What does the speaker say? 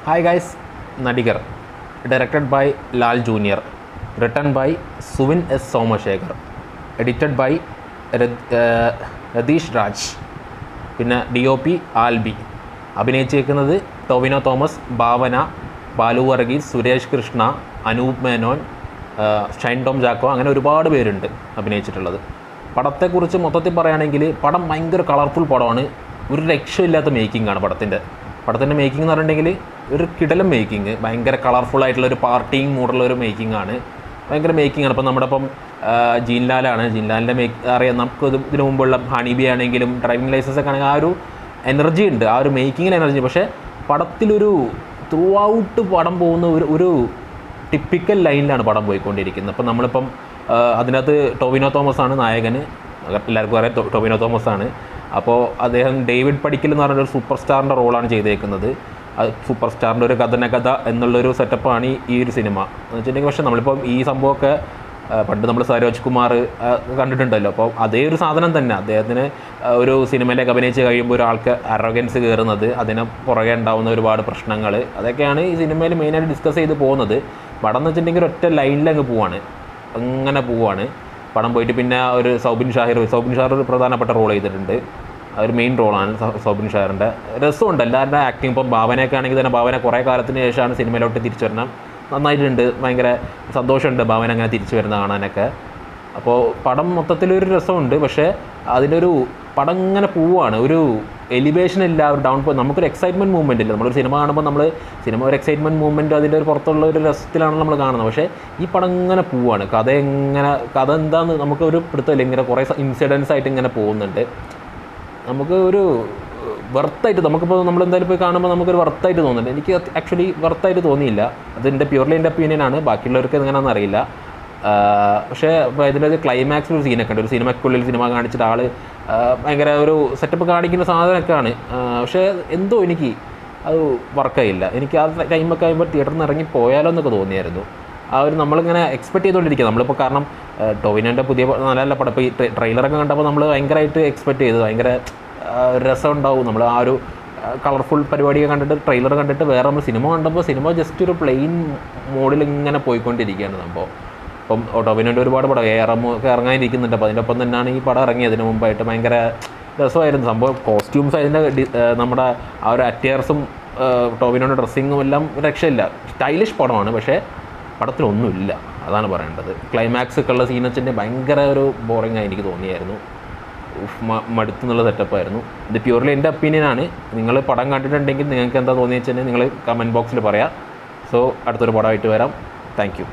Hi guys, Nadigar, directed by Lal Jr., written by Suvin S. Somashekar, edited by Radish Raj, പിന്നെ DOP Albi. അഭിനയിച്ചേക്കുന്നത് Tovino Thomas, ഭാവന, ബാലു വർഗീസ്, സുരേഷ് കൃഷ്ണ, അനൂപ് മേനോൻ, ഷൈൻ ടോം ജാക്കോ, അങ്ങനെ ഒരുപാട് പേരുണ്ട് അഭിനയിച്ചിട്ടുള്ളത്. പടത്തെക്കുറിച്ച് മൊത്തത്തിൽ പറയുകയാണെങ്കിൽ പടം ഭയങ്കര കളർഫുൾ പടമാണ്. ഒരു രക്ഷയില്ലാത്ത മേക്കിംഗാണ് പടത്തിൻ്റെ മേക്കിംഗ് എന്ന് പറഞ്ഞിട്ടുണ്ടെങ്കിൽ ഒരു കിടലം മേക്കിംഗ്, ഭയങ്കര കളർഫുൾ ആയിട്ടുള്ള ഒരു പാർട്ടിങ് മൂടുള്ള ഒരു മേക്കിംഗാണ്. ഭയങ്കര മേക്കിംഗാണ്. ഇപ്പം നമ്മുടെ ഇപ്പം ജീൻലാലിൻ്റെ അറിയാം. നമുക്ക് ഇതിനു മുമ്പുള്ള ഹണിബി ആണെങ്കിലും ഡ്രൈവിംഗ് ലൈസൻസ് ഒക്കെ ആണെങ്കിൽ ആ ഒരു എനർജി ഉണ്ട്, ആ ഒരു മേക്കിങ്ങിൽ എനർജി. പക്ഷേ പടത്തിലൊരു ത്രൂ ഔട്ട് പടം പോകുന്ന ഒരു ടിപ്പിക്കൽ ലൈനിലാണ് പടം പോയിക്കൊണ്ടിരിക്കുന്നത്. അപ്പം നമ്മളിപ്പം അതിനകത്ത് ടൊവിനോ തോമസ് ആണ് നായകന്, എല്ലാവർക്കും അറിയാം ടൊവിനോ തോമസ് ആണ്. അപ്പോൾ അദ്ദേഹം ഡേവിഡ് പടിക്കൽ എന്ന് പറഞ്ഞൊരു സൂപ്പർ സ്റ്റാറിൻ്റെ റോളാണ് ചെയ്തേക്കുന്നത്. സൂപ്പർ സ്റ്റാറിൻ്റെ ഒരു കഥ എന്നുള്ളൊരു സെറ്റപ്പാണ് ഈ ഒരു സിനിമ എന്ന് വെച്ചിട്ടുണ്ടെങ്കിൽ. പക്ഷേ നമ്മളിപ്പം ഈ സംഭവമൊക്കെ പണ്ട് നമ്മൾ സരോജ് കുമാർ കണ്ടിട്ടുണ്ടല്ലോ. അപ്പോൾ അതേ ഒരു സാധനം തന്നെ. അദ്ദേഹത്തിന് ഒരു സിനിമയിലേക്ക് അഭിനയിച്ച് കഴിയുമ്പോൾ ഒരാൾക്ക് അറോഗൻസ് കയറുന്നത്, അതിന് പുറകെ ഉണ്ടാകുന്ന ഒരുപാട് പ്രശ്നങ്ങൾ, അതൊക്കെയാണ് ഈ സിനിമയിൽ മെയിനായിട്ട് ഡിസ്കസ് ചെയ്ത് പോകുന്നത്. പടം എന്ന് വെച്ചിട്ടുണ്ടെങ്കിൽ ഒറ്റ ലൈനിലങ്ങ് അങ്ങനെ പോവാണ് പടം പോയിട്ട്. പിന്നെ ഒരു സൗബിൻ ഷാഹിർ ഒരു പ്രധാനപ്പെട്ട റോൾ ചെയ്തിട്ടുണ്ട്. ഒരു മെയിൻ റോളാണ് സൗബിൻ ഷാഹിറിൻ്റെ. രസമുണ്ട് എല്ലാവരുടെ ആക്ടിങ്. ഇപ്പം ഭാവനയൊക്കെ ആണെങ്കിൽ തന്നെ ഭാവന കുറേ കാലത്തിന് ശേഷമാണ് സിനിമയിലോട്ട് തിരിച്ചു വരണം. നന്നായിട്ടുണ്ട്, ഭയങ്കര സന്തോഷമുണ്ട് ഭാവന അങ്ങനെ തിരിച്ചു വരുന്ന കാണാനൊക്കെ. അപ്പോൾ പടം മൊത്തത്തിലൊരു രസമുണ്ട്. പക്ഷേ അതിനൊരു പടം ഇങ്ങനെ പോവുകയാണ്, ഒരു എലിവേഷൻ ഇല്ല, ഒരു ഡൗൺ നമുക്കൊരു എക്സൈറ്റ്മെൻറ്റ് മൂവ്മെൻ്റ് ഇല്ല. നമ്മളൊരു സിനിമ കാണുമ്പോൾ സിനിമ ഒരു എക്സൈറ്റ്മെൻറ്റ് മൂവ്മെൻറ്റ് അതിൻ്റെ ഒരു പുറത്തുള്ള ഒരു രസത്തിലാണ് നമ്മൾ കാണുന്നത്. പക്ഷേ ഈ പടം ഇങ്ങനെ പോവുകയാണ്. കഥ എന്താണെന്ന് നമുക്കൊരു പിടുത്തമില്ല. ഇങ്ങനെ കുറേ ഇൻസിഡൻസ് ആയിട്ട് ഇങ്ങനെ പോകുന്നുണ്ട്. നമുക്ക് ഒരു വർത്തായിട്ട് നമുക്കിപ്പോൾ നമ്മളെന്തായാലും പോയി കാണുമ്പോൾ നമുക്കൊരു വർത്തായിട്ട് തോന്നുന്നുണ്ട്. എനിക്ക് ആക്ച്വലി വർത്തായിട്ട് തോന്നിയില്ല. അതിൻ്റെ പ്യൂർലി എൻ്റെ ഒപ്പീനിയനാണ്, ബാക്കിയുള്ളവർക്ക് എങ്ങനെയാണെന്ന് അറിയില്ല. പക്ഷേ ഇതിൻ്റെ ഒരു ക്ലൈമാക്സിൽ ഒരു സീനൊക്കെ ഉണ്ട്. ഒരു സിനിമയ്ക്കുള്ളിൽ സിനിമ കാണിച്ചിട്ട് ആൾ ഭയങ്കര ഒരു സെറ്റപ്പ് കാണിക്കുന്ന സാധനമൊക്കെയാണ്. പക്ഷേ എന്തോ എനിക്ക് അത് വർക്കായില്ല. എനിക്ക് ആ ടൈമൊക്കെ ആകുമ്പോൾ തിയേറ്ററിൽ നിന്ന് ഇറങ്ങി പോയാലോ എന്നൊക്കെ തോന്നിയായിരുന്നു. ആ ഒരു നമ്മളിങ്ങനെ എക്സ്പെക്ട് ചെയ്തുകൊണ്ടിരിക്കുക നമ്മളിപ്പോൾ. കാരണം ടൊവിനോൻ്റെ പുതിയ നല്ല നല്ല പടം ഇപ്പോൾ ഈ ട്രെയിലറൊക്കെ കണ്ടപ്പോൾ നമ്മൾ ഭയങ്കരമായിട്ട് എക്സ്പെക്ട് ചെയ്തു. ഭയങ്കര രസം ഉണ്ടാവും. നമ്മൾ ആ ഒരു കളർഫുൾ പരിപാടിയൊക്കെ കണ്ടിട്ട് ട്രെയിലർ കണ്ടിട്ട് വേറെ നമ്മൾ സിനിമ കണ്ടപ്പോൾ സിനിമ ജസ്റ്റ് ഒരു പ്ലെയിൻ മോഡിൽ ഇങ്ങനെ പോയിക്കൊണ്ടിരിക്കുകയാണ് സംഭവം. ഇപ്പം ടൊവിനോൻ്റെ ഒരുപാട് പടം ഒക്കെ ഇറങ്ങാനിരിക്കുന്നുണ്ട്. അപ്പോൾ അതിൻ്റെ ഒപ്പം തന്നെയാണ് ഈ പടം ഇറങ്ങിയതിന് മുമ്പായിട്ട്. ഭയങ്കര രസമായിരുന്നു സംഭവം. കോസ്റ്റ്യൂംസ്, അതിൻ്റെ നമ്മുടെ ആ ഒരു അറ്റയർസും ടൊവിനോൻ്റെ ഡ്രസ്സിങ്ങും എല്ലാം രക്ഷയില്ല. സ്റ്റൈലിഷ് പടമാണ്. പക്ഷേ പടത്തിലൊന്നുമില്ല, അതാണ് പറയേണ്ടത്. ക്ലൈമാക്സ് ഒക്കെ ഉള്ള സീനച്ചിൻ്റെ ഭയങ്കര ഒരു ബോറിംഗായി എനിക്ക് തോന്നിയായിരുന്നു. മടുത്തെന്നുള്ള സെറ്റപ്പായിരുന്നു. ഇത് പ്യൂർലി എൻ്റെ ഒപ്പീനിയനാണ്. നിങ്ങൾ പടം കണ്ടിട്ടുണ്ടെങ്കിൽ നിങ്ങൾക്ക് എന്താ തോന്നിയെന്ന് വെച്ചാൽ നിങ്ങൾ കമൻറ്റ് ബോക്സിൽ പറയാം. സോ അടുത്തൊരു പടമായിട്ട് വരാം. Thank you.